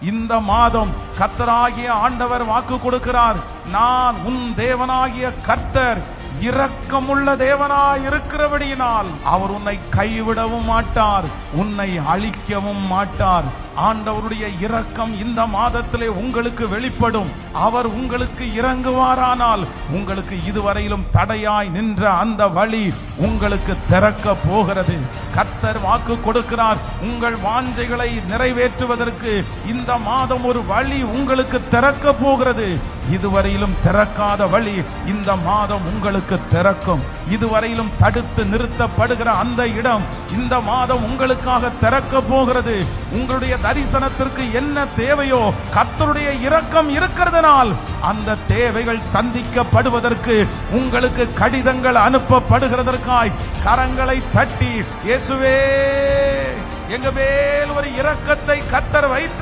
இந்த மாதம் கர்த்தராகிய ஆண்டவர் வாக்கு கொடுக்கிறார், நான் உன் தேவனாகிய கர்த்தர் இரக்கமுள்ள தேவனாய் இருக்கிறபடியினால் அவர் உன்னை கைவிடவும் மாட்டார், உன்னை அழிக்கவும் மாட்டார். ஆண்டவருடைய இரக்கம் இந்த மாதத்திலே உங்களுக்கு வெளிப்படும். அவர் உங்களுக்கு இறங்குவாரானால் உங்களுக்கு இதுவரையிலும் தடையாய் நின்ற அந்த வழி உங்களுக்கு திறக்க போகிறது. கர்த்தர் வாக்கு கொடுக்கிறார், உங்கள் வாஞ்சைகளை நிறைவேற்றுவதற்கு இந்த மாதம் ஒரு வழி உங்களுக்கு திறக்க போகிறது. இதுவரையிலும் திறக்காத வழி இந்த மாதம் உங்களுக்கு திறக்கும். இதுவரையிலும் தடுத்து நிறுத்தப்படுகிற அந்த இடம் இந்த மாதம் உங்களுக்காக திறக்க போகிறது. உங்களுடைய தரிசனத்திற்கு என்ன தேவையோ கர்த்தருடைய இரக்கம் இருக்கிறதுனால் அந்த தேவைகள் சந்திக்கப்படுவதற்கு உங்களுக்கு கடிதங்கள் அனுப்பப்படுகிறதற்காய் கரங்களை தட்டி, இயேசுவே எங்க மேல் ஒரு இரக்கத்தை கர்த்தர் வைத்து